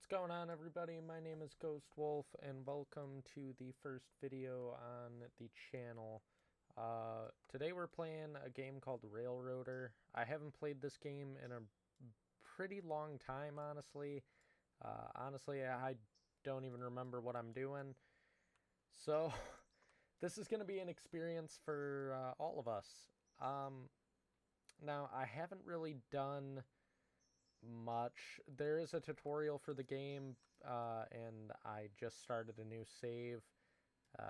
going on, everybody? My name is Ghost Wolf, and welcome to the first video on the channel. Today we're playing a game called Railroader. I haven't played this game in a pretty long time, honestly. I don't even remember what I'm doing. So, this is going to be an experience for all of us. Now, I haven't really done much. There is a tutorial for the game, and I just started a new save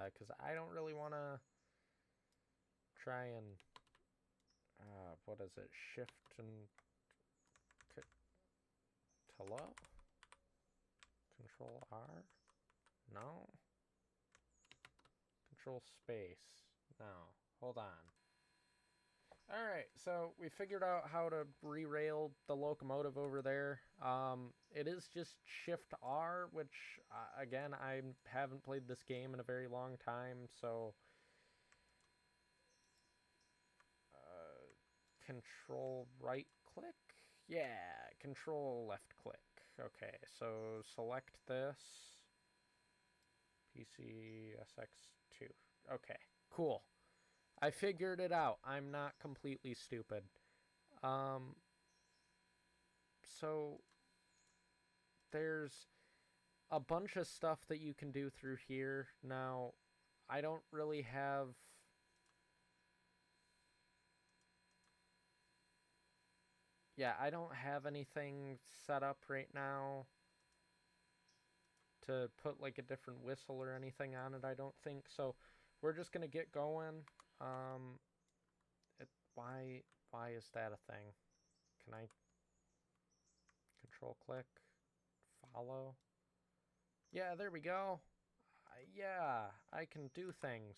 because I don't really want to try and what is it, shift and hello, control R, no, control space, no, hold on. Alright, so we figured out how to re-rail the locomotive over there. It is just Shift R, which, again, I haven't played this game in a very long time, so... Control right click? Yeah, control left click. Okay, so select this. PCSX2. Okay, cool. I figured it out. I'm not completely stupid. So there's a bunch of stuff that you can do through here. Now, I don't really have... Yeah, I don't have anything set up right now to put like a different whistle or anything on it, I don't think. So we're just going to get going. Why is that a thing? Can I control click? Follow? Yeah, there we go. Yeah, I can do things.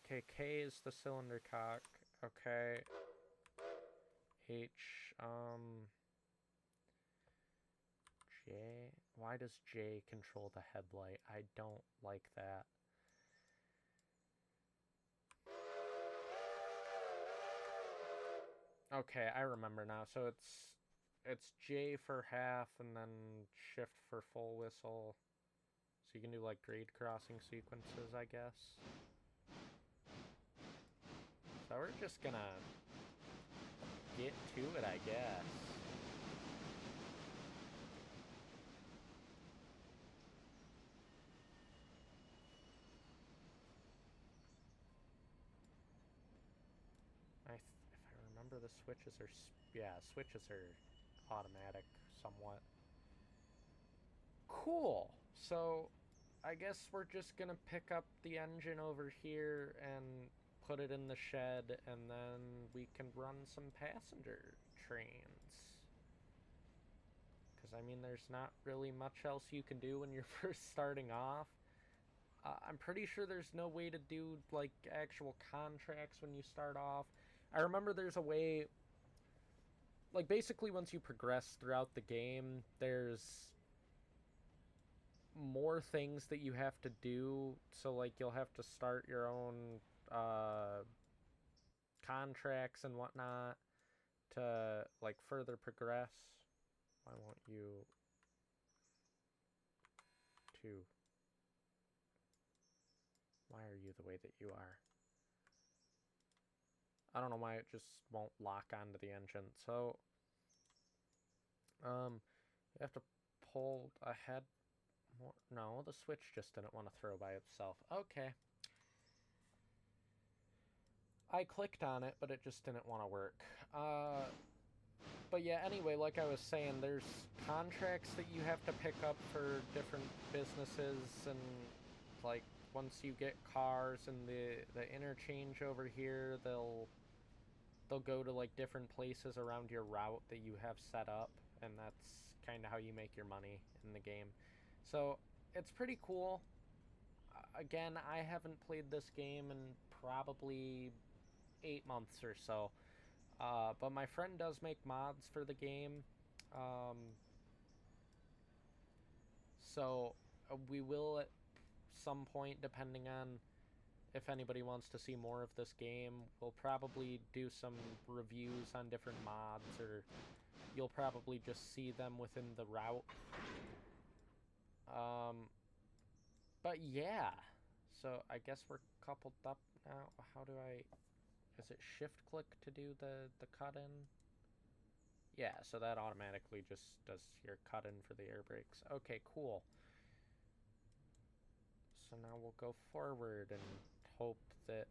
Okay, K is the cylinder cock. Okay. H, J. Why does J control the headlight? I don't like that. Okay, I remember now. So it's J for half and then shift for full whistle. So you can do like grade crossing sequences, I guess. So we're just gonna get to it, I guess. If I remember, the switches are... Yeah, switches are automatic somewhat. Cool! So, I guess we're just gonna pick up the engine over here and put it in the shed, and then we can run some passenger trains. Because, I mean, there's not really much else you can do when you're first starting off. I'm pretty sure there's no way to do, like, actual contracts when you start off. I remember there's a way... Like, basically, once you progress throughout the game, there's more things that you have to do. So, like, you'll have to start your own contracts and whatnot to, like, further progress. Why won't you... to... Why are you the way that you are? I don't know why it just won't lock onto the engine. So, you have to pull ahead more. No, the switch just didn't want to throw by itself. Okay. I clicked on it, but it just didn't want to work. But yeah, anyway, like I was saying, there's contracts that you have to pick up for different businesses, and like once you get cars and the interchange over here, they'll go to like different places around your route that you have set up, and that's kind of how you make your money in the game. So it's pretty cool. Again, I haven't played this game in probably 8 months or so. But my friend does make mods for the game. So we will at some point, depending on if anybody wants to see more of this game, we'll probably do some reviews on different mods or you'll probably just see them within the route. But yeah, so I guess we're coupled up now. How do I, is it shift click to do the cut in? Yeah, so that automatically just does your cut in for the air brakes. Okay, cool. So now we'll go forward and hope that...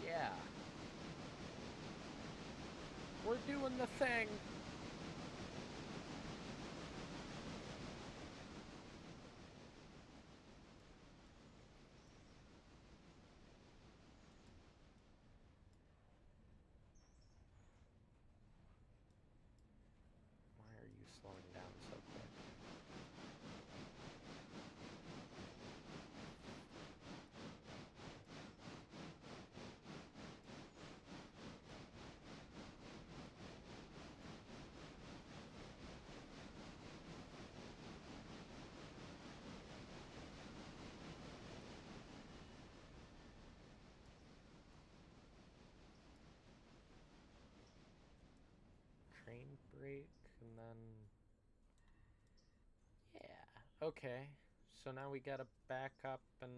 Yeah. We're doing the thing! Why are you slowing down so quick? Train brake, and then... Yeah, okay. So now we gotta back up and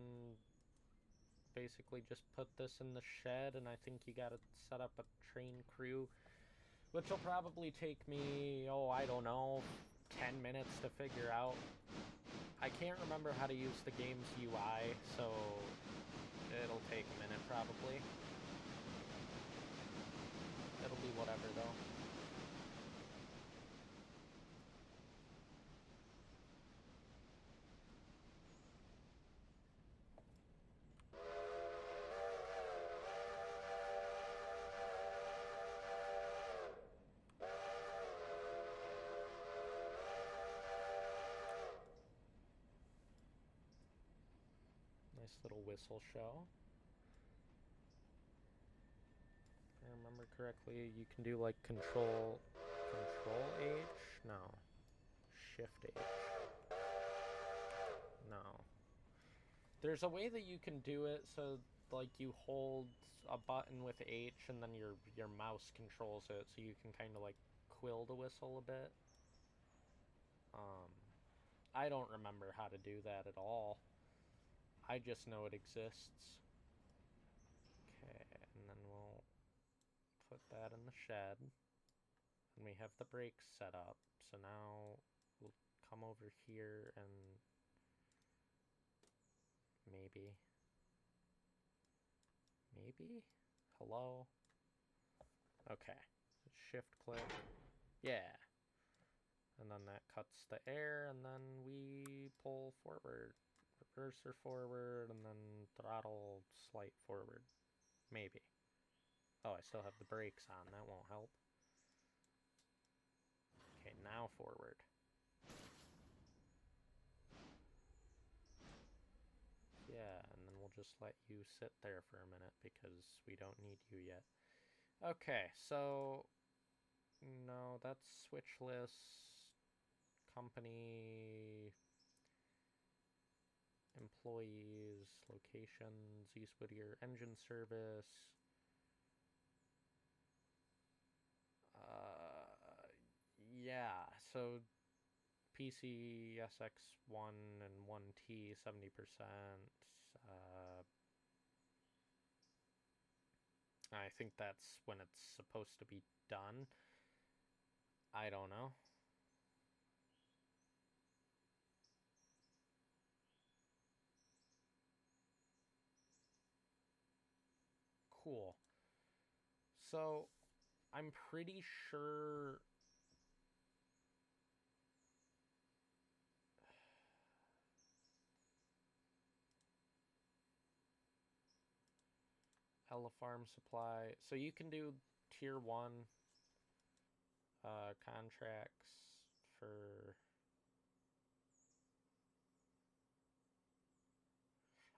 basically just put this in the shed, and I think you gotta set up a train crew, which will probably take me, oh, I don't know, 10 minutes to figure out. I can't remember how to use the game's UI, so it'll take a minute probably. It'll be whatever though. Nice little whistle show. If I remember correctly, you can do like control H? No. Shift H. No. There's a way that you can do it so like you hold a button with H and then your mouse controls it, so you can kind of like quill the whistle a bit. I don't remember how to do that at all. I just know it exists. Okay, and then we'll put that in the shed. And we have the brakes set up. So now we'll come over here and maybe... Hello? Okay. Shift click. Yeah. And then that cuts the air, and then we pull forward. Reverser forward, and then throttle slight forward. Maybe. Oh, I still have the brakes on. That won't help. Okay, now forward. Yeah, and then we'll just let you sit there for a minute because we don't need you yet. Okay, so... No, that's switch list. Company... Employees, locations, East Whittier, engine service. Yeah, so PC SX1 and 1T 70%. I think that's when it's supposed to be done. I don't know. Cool. So, I'm pretty sure... Ella Farm Supply. So you can do tier 1 contracts for...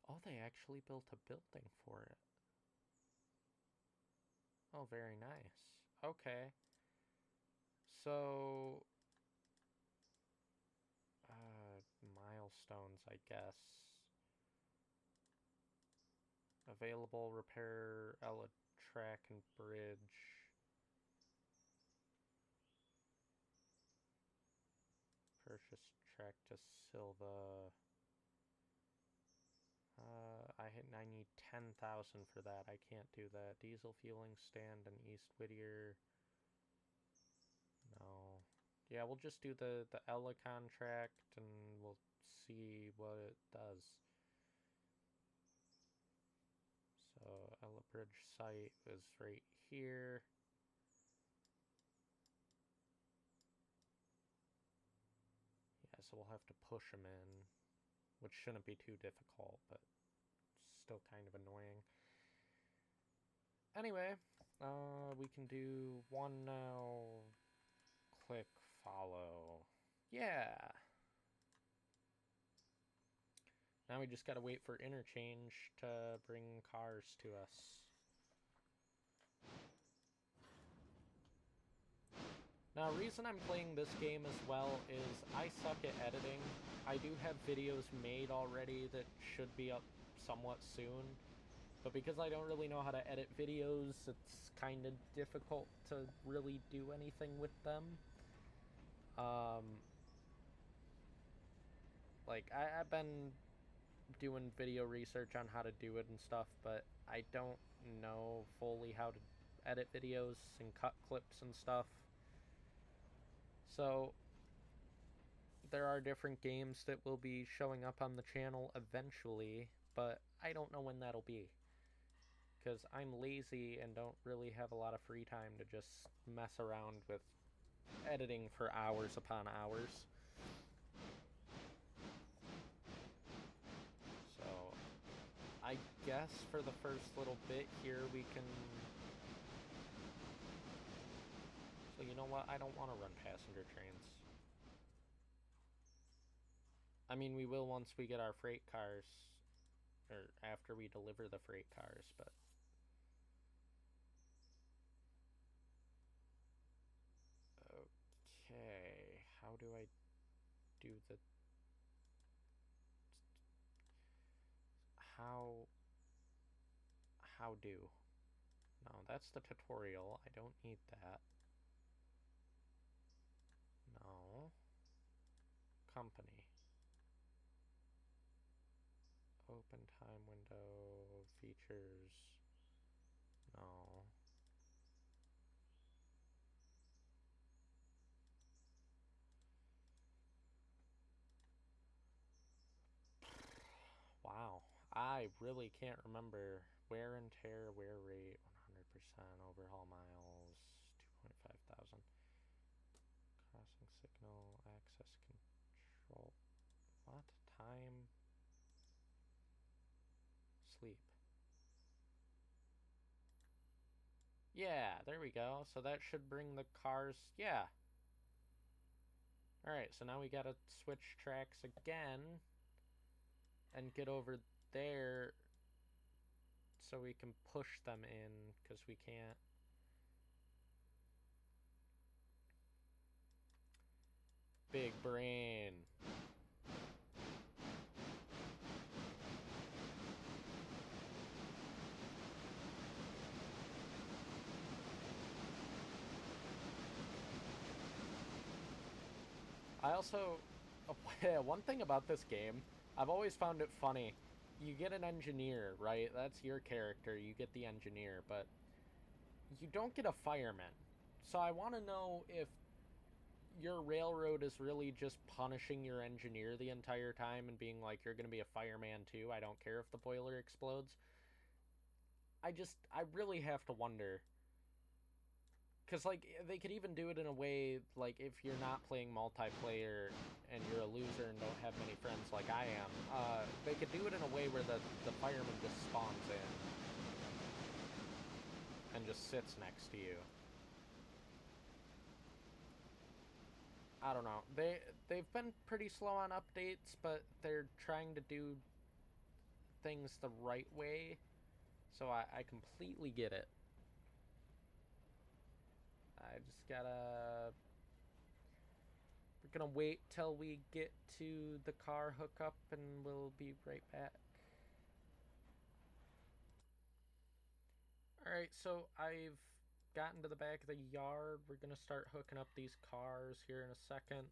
Oh, they actually built a building for it. Oh, very nice. Okay. So... milestones, I guess. available. Repair Ella track and bridge. Purchase track to Silva. I need 10,000 for that. I can't do that. Diesel fueling stand in East Whittier. No. Yeah, we'll just do the Ella contract and we'll see what it does. So Ella Bridge site is right here. Yeah, so we'll have to push them in, which shouldn't be too difficult, but still kind of annoying. Anyway, we can do one now. Click follow. Yeah. Now we just gotta wait for interchange to bring cars to us. Now, the reason I'm playing this game as well is I suck at editing. I do have videos made already that should be up somewhat soon, but because I don't really know how to edit videos, it's kind of difficult to really do anything with them. Like, I've been doing video research on how to do it and stuff, but I don't know fully how to edit videos and cut clips and stuff. So there are different games that will be showing up on the channel eventually, but I don't know when that'll be, because I'm lazy and don't really have a lot of free time to just mess around with editing for hours upon hours. So I guess for the first little bit here we can... So you know what? I don't want to run passenger trains. I mean, we will once we get our freight cars, or after we deliver the freight cars, but... Okay, how do I do the... How do? No, that's the tutorial. I don't need that. No. Company. Open time window. Features. No. Wow. I really can't remember. Wear and tear, wear rate, 100%, overhaul miles, 2.5 thousand. Crossing signal, access control. What? Time. Sleep. Yeah, there we go. So that should bring the cars. Yeah. Alright, so now we gotta switch tracks again and get over there so we can push them in, because we can't. Big brain. I also, one thing about this game, I've always found it funny. You get an engineer, right? That's your character. You get the engineer, but you don't get a fireman. So I want to know if your railroad is really just punishing your engineer the entire time and being like, you're going to be a fireman too. I don't care if the boiler explodes. I really have to wonder. Because, like, they could even do it in a way, like, if you're not playing multiplayer and you're a loser and don't have many friends like I am, they could do it in a way where the fireman just spawns in and just sits next to you. I don't know. They've been pretty slow on updates, but they're trying to do things the right way, so I completely get it. I just gotta... We're gonna wait till we get to the car hookup and we'll be right back. Alright, so I've gotten to the back of the yard. We're gonna start hooking up these cars here in a second.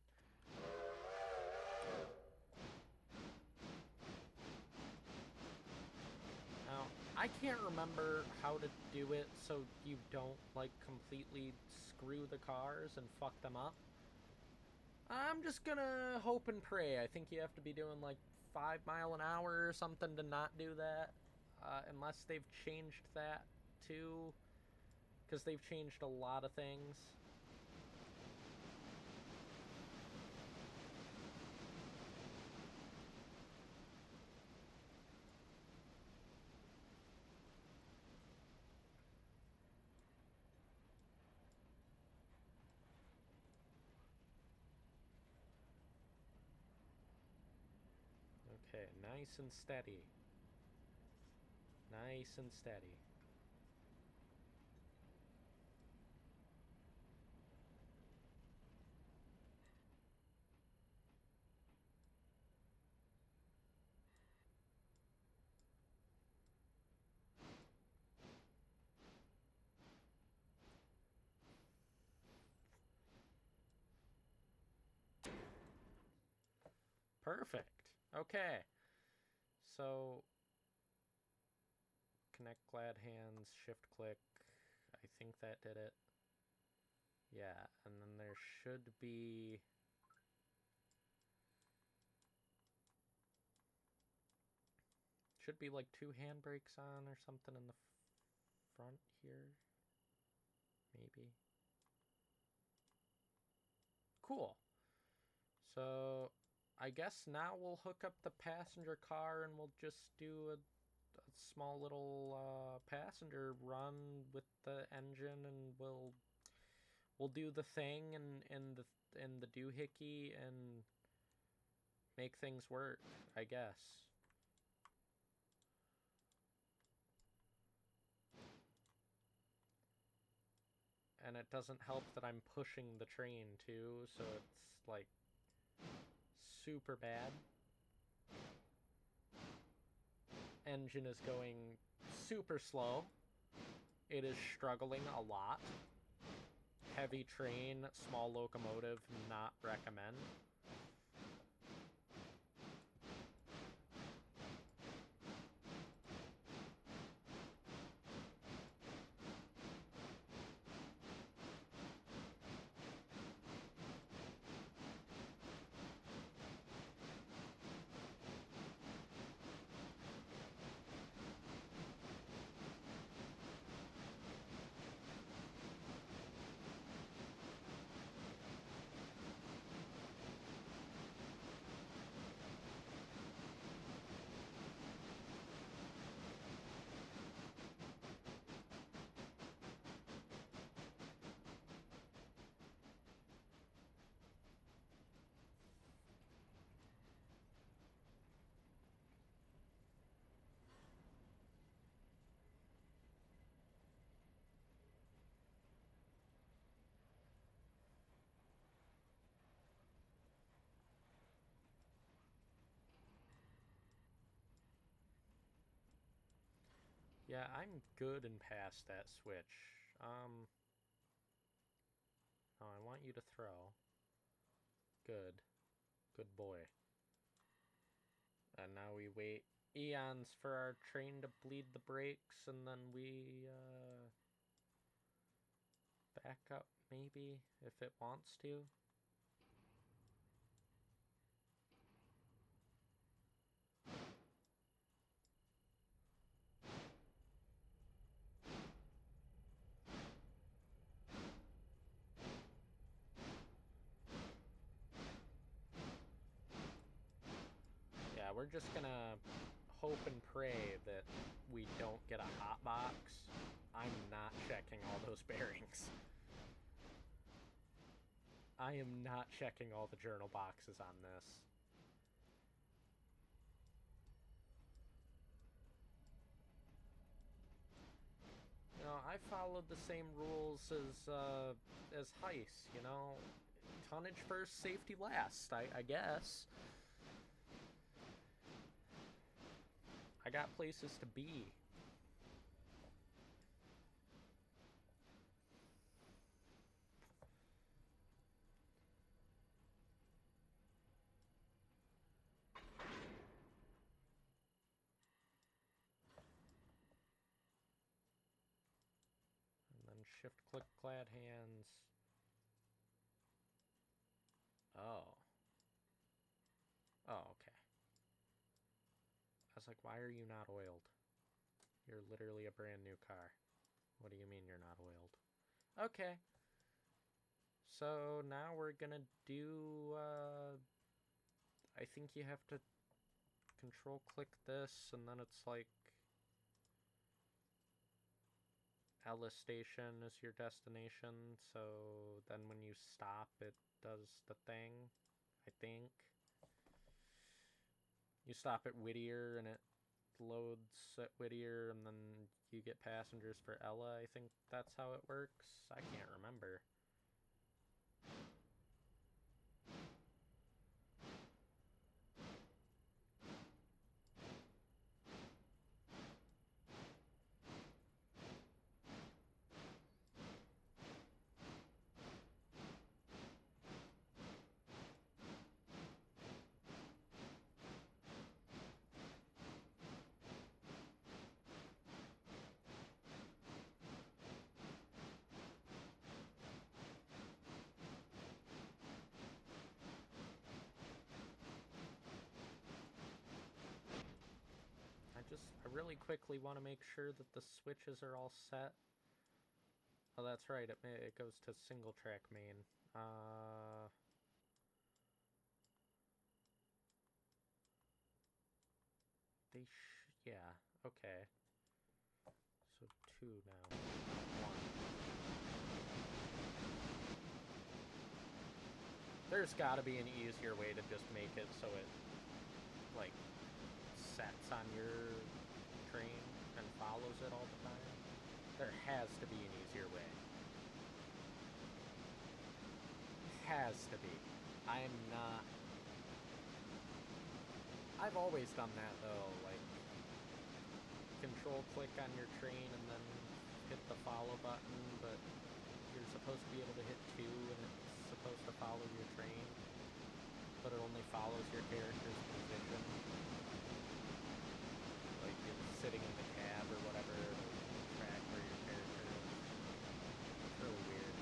Now, I can't remember how to do it so you don't, like, completely screw the cars and fuck them up. I'm just gonna hope and pray. I think you have to be doing, like, 5 mile an hour or something to not do that. Unless they've changed that, too. Because they've changed a lot of things. Okay, nice and steady. Nice and steady. Perfect. Okay. So, connect glad hands, shift click. I think that did it. Yeah, and then there should be... Should be like 2 handbrakes on or something in the front here. Maybe. Cool. So, I guess now we'll hook up the passenger car and we'll just do a small little passenger run with the engine, and we'll do the thing in the doohickey and make things work, I guess. And it doesn't help that I'm pushing the train too, so it's like super bad. Engine is going super slow. It is struggling a lot. Heavy train, small locomotive, not recommend. Yeah, I'm good and past that switch. Oh, I want you to throw. Good. Good boy. And now we wait eons for our train to bleed the brakes, and then we, back up, maybe, if it wants to. Yeah, we're just gonna hope and pray that we don't get a hot box. I'm not checking all those bearings. I am not checking all the journal boxes on this. You know, I followed the same rules as Heist, you know? Tonnage first, safety last, I guess. I got places to be. shift click glad hands. Oh. Oh, okay. I was like, why are you not oiled? You're literally a brand new car. What do you mean you're not oiled? Okay. So now we're gonna do, I think you have to control click this, and then it's like Ella Station is your destination, so then when you stop, it does the thing, I think. You stop at Whittier, and it loads at Whittier, and then you get passengers for Ella. I think that's how it works. I can't remember. I really quickly want to make sure that the switches are all set. Oh, that's right, it goes to single track main. Yeah, okay. So 2 now. 1. There's gotta be an easier way to just make it so it, like, sets on your train and follows it all the time. There has to be an easier way. Has to be. I'm not... I've always done that, though, like, control click on your train and then hit the follow button, but you're supposed to be able to hit 2 and it's supposed to follow your train, but it only follows your character's position. Like, you're sitting in the cab or whatever, the track where your character is. It's really weird.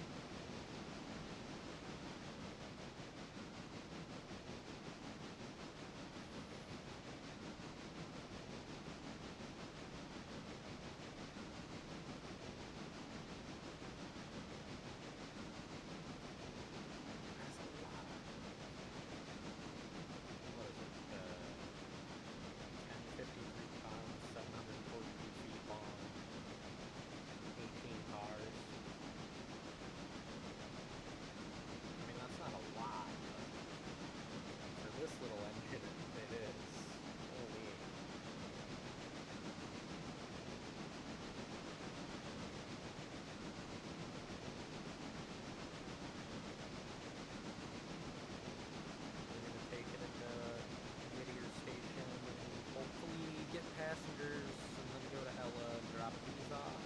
Passengers and then go to Ella and drop these off.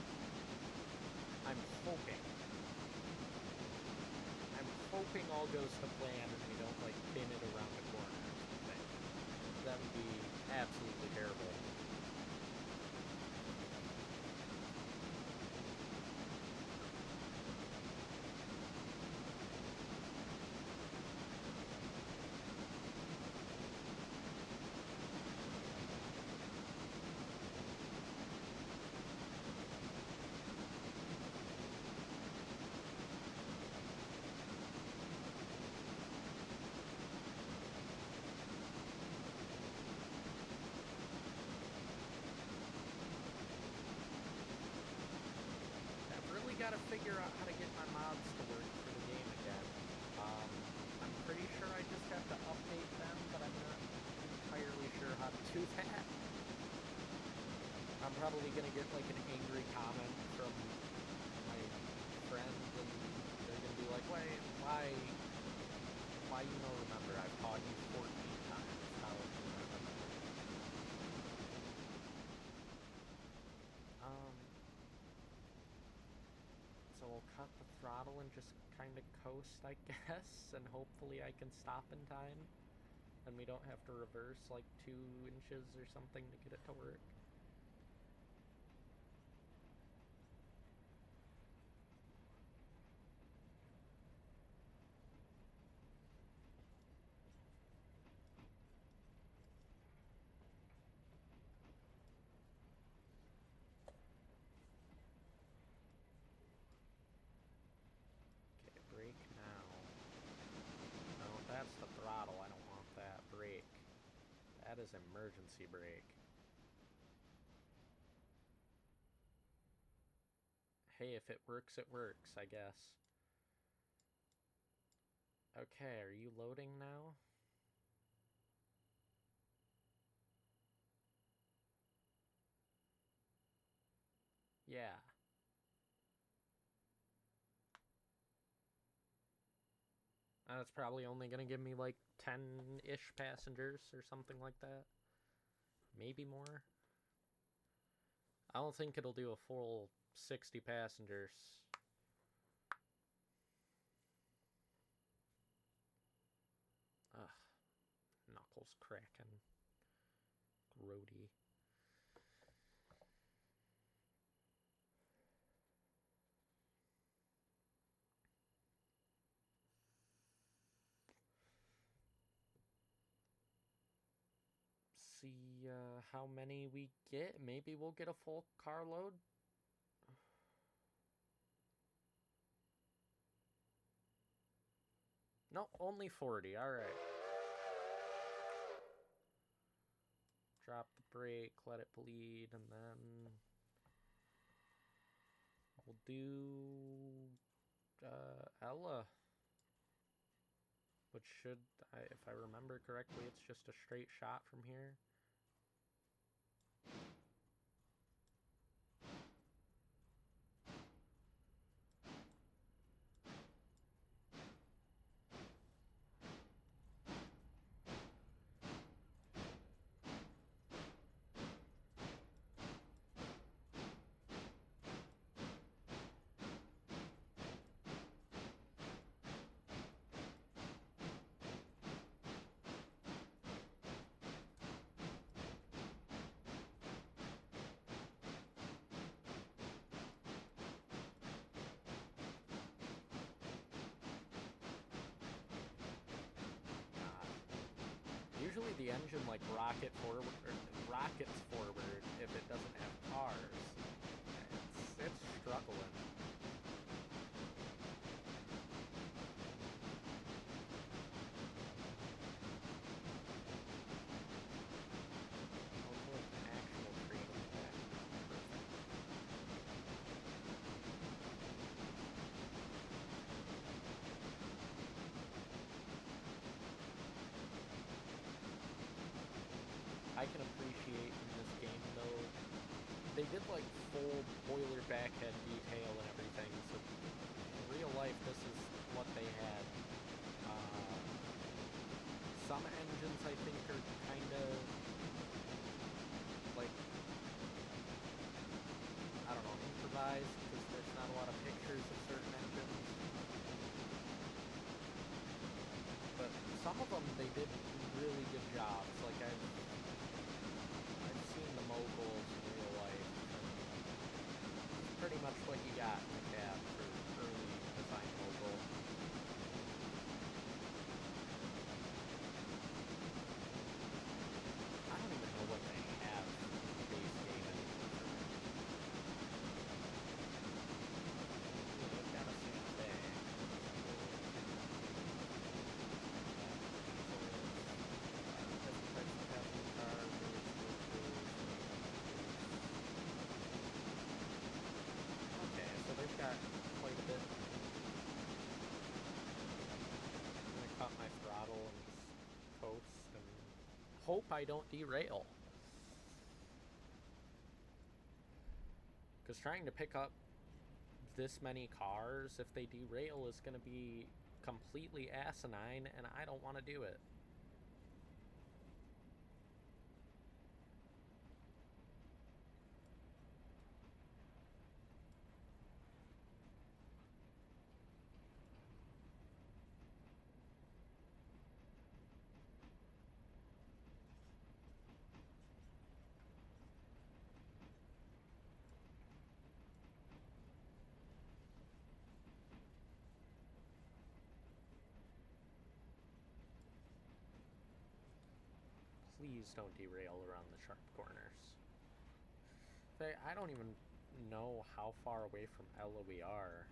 I'm hoping all goes to plan and we don't like bin it around the corner or something. That would be absolutely terrible. Gotta figure out how to get my mods to work for the game again. I'm pretty sure I just have to update them, but I'm not entirely sure how to do that. I'm probably gonna get like an angry comment from my friend, and they're gonna be like, why you don't remember? I've taught you 14 times. How do you not remember? So we'll cut the throttle and just kind of coast, I guess, and hopefully I can stop in time, and we don't have to reverse like 2 inches or something to get it to work. is emergency brake? Hey, if it works, it works, I guess. Okay, are you loading now? Yeah. It's probably only gonna give me like 10-ish passengers or something like that. Maybe more. I don't think it'll do a full 60 passengers. Ugh. Knuckles cracking. Grody. See how many we get. Maybe we'll get a full carload. No, only 40. All right. Drop the brake, let it bleed, and then we'll do Ella. Which should, if I remember correctly, it's just a straight shot from here. Usually the engine like rockets forward if it doesn't have cars. It's struggling. I can appreciate in this game though, they did like full boiler backhead detail and everything, so in real life this is what they had. Some engines I think are kind of like, I don't know, improvised because there's not a lot of pictures of certain engines. But some of them they did really good jobs. Like I've seen the moguls in real life. Pretty much what you got in the cab for early design mogul. I don't even know what they have in the base game anymore. They've got a Santa Fe. Got quite a bit. I'm gonna cut my throttle and just coast and hope I don't derail. Because trying to pick up this many cars, if they derail, is gonna be completely asinine, and I don't want to do it. Please don't derail around the sharp corners. I don't even know how far away from Ella we are.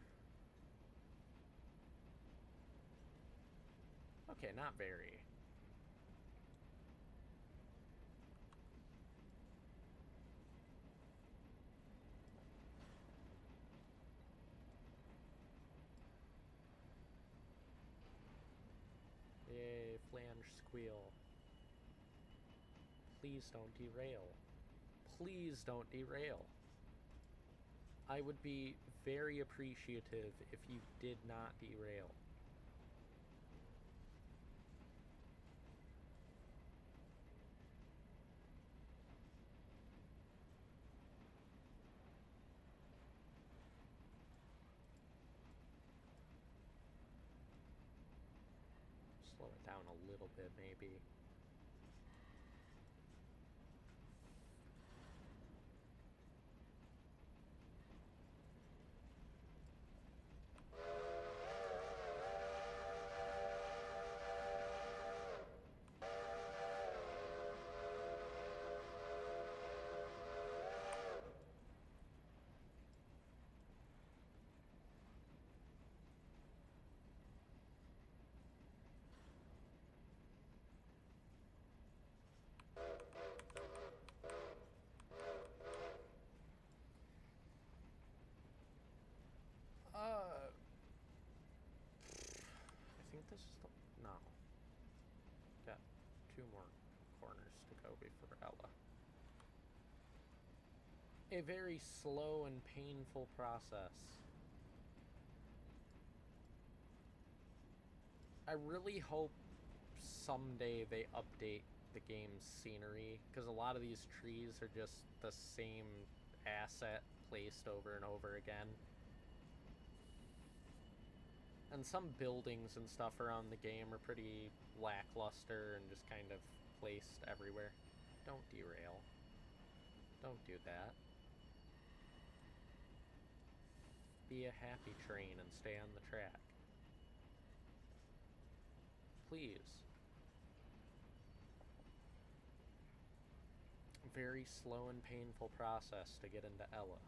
Okay, not very. wheel. Please don't derail. Please don't derail. I would be very appreciative if you did not derail. Slow it down a little bit, maybe. I think this is the... No. Got 2 more corners to go before Ella. A very slow and painful process. I really hope someday they update the game's scenery, because a lot of these trees are just the same asset placed over and over again. And some buildings and stuff around the game are pretty lackluster and just kind of placed everywhere. Don't derail. Don't do that. Be a happy train and stay on the track. Please. Very slow and painful process to get into Ella,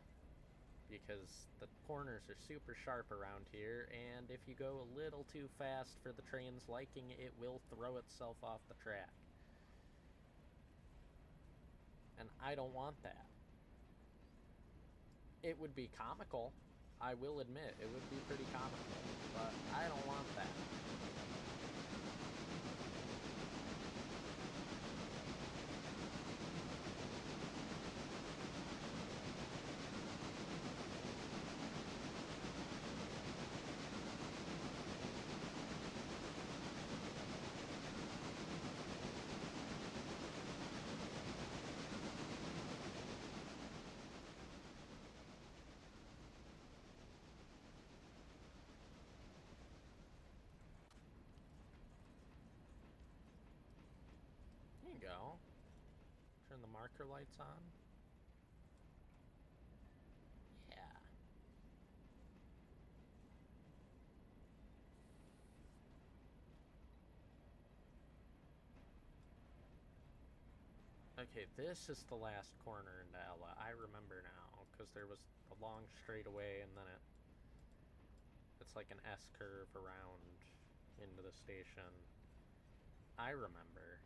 because the corners are super sharp around here, and if you go a little too fast for the train's liking, it will throw itself off the track. And I don't want that. It would be comical, I will admit, it would be pretty comical, but I don't want that. There you go. Turn the marker lights on. Yeah. Okay, this is the last corner into Ella. I remember now, because there was a long straightaway and then it's like an S-curve around into the station. I remember.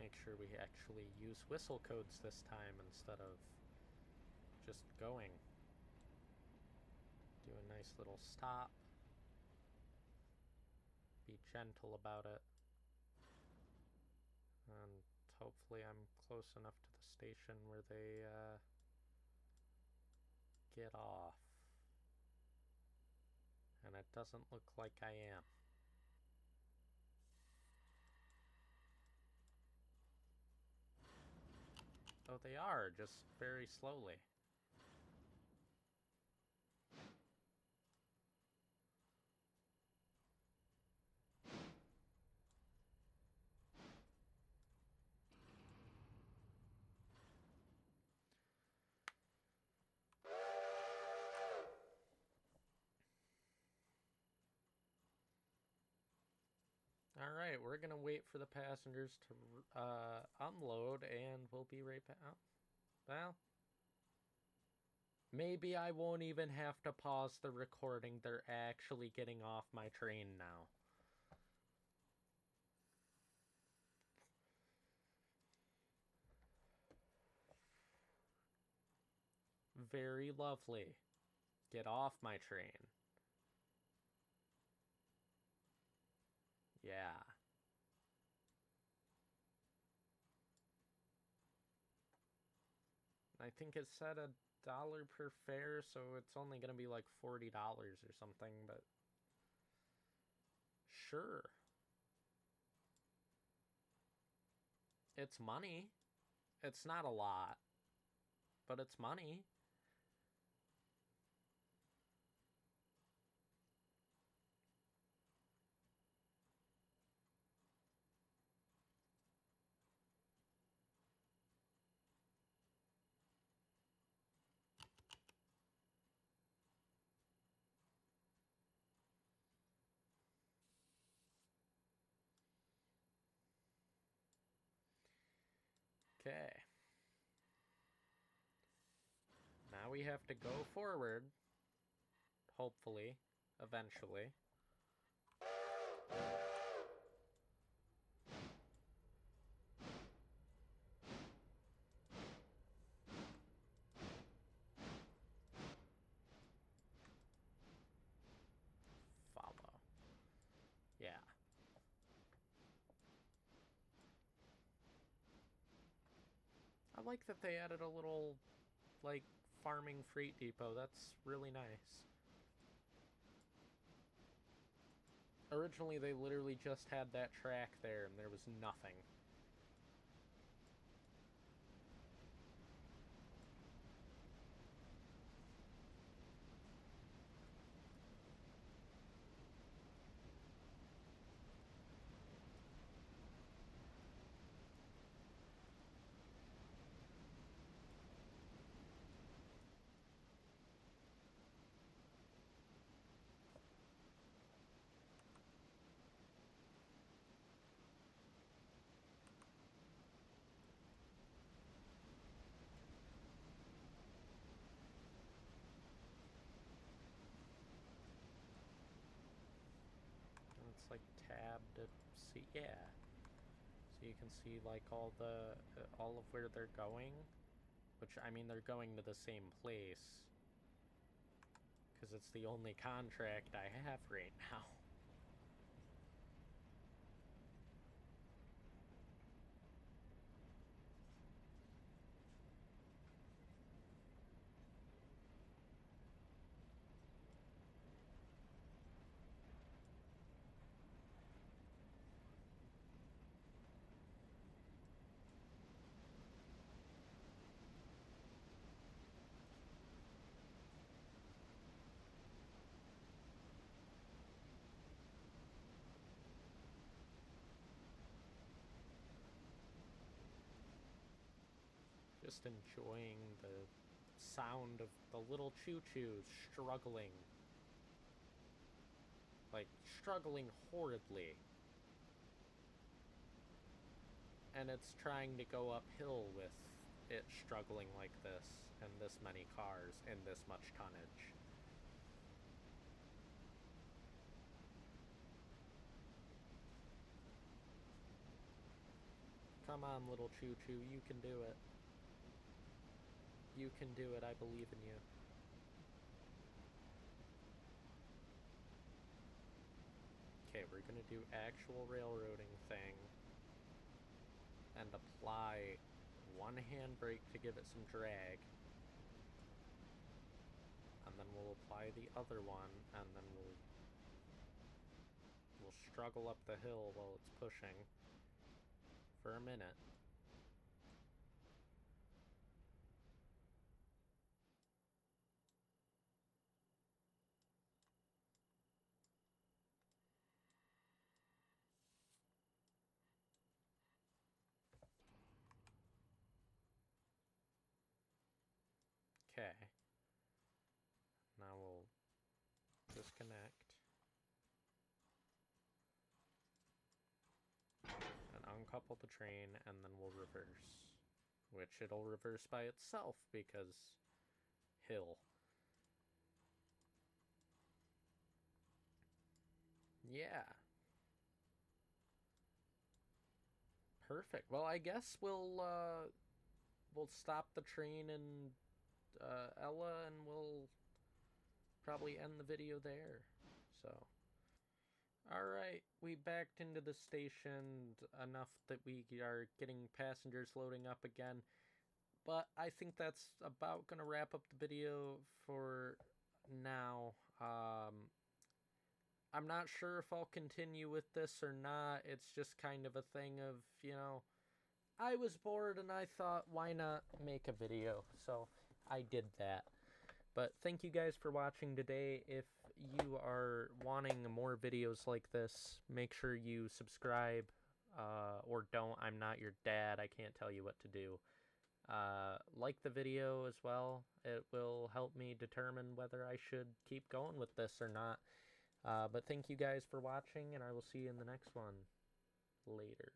Make sure we actually use whistle codes this time instead of just going. Do a nice little stop. Be gentle about it. And hopefully I'm close enough to the station where they get off. And it doesn't look like I am. Oh, they are, just very slowly. Alright, we're gonna wait for the passengers to unload, and we'll be right back. Oh, well, maybe I won't even have to pause the recording. They're actually getting off my train now. Very lovely. Get off my train. Yeah. I think it said $1 per fare, so it's only gonna be like $40 or something, but sure. It's money. It's not a lot, but it's money. Okay. Now we have to go forward. Hopefully. Eventually. Follow. Yeah. I like that they added a little, like, farming freight depot. That's really nice. Originally, they literally just had that track there, and there was nothing. And it's like tab to see, yeah. So you can see like all of where they're going, which I mean they're going to the same place because it's the only contract I have right now. Just enjoying the sound of the little choo-choos struggling. Like, struggling horridly. And it's trying to go uphill with it struggling like this, and this many cars, and this much tonnage. Come on, little choo-choo, you can do it. You can do it, I believe in you. Okay, we're gonna do actual railroading thing and apply one handbrake to give it some drag. And then we'll apply the other one, and then we'll struggle up the hill while it's pushing for a minute. Okay. Now we'll disconnect. couple the train, and then we'll reverse. Which it'll reverse by itself, because hill. Yeah. Perfect. Well, I guess we'll stop the train in Ella, and we'll probably end the video there. So, all right, we backed into the station enough that we are getting passengers loading up again. But I think that's about gonna wrap up the video for now. I'm not sure if I'll continue with this or not. It's just kind of a thing of, I was bored and I thought, why not make a video? So I did that. But thank you guys for watching today. If you are wanting more videos like this, make sure you subscribe, or don't. I'm not your dad. I can't tell you what to do. Like the video as well. It will help me determine whether I should keep going with this or not. But thank you guys for watching, and I will see you in the next one. Later.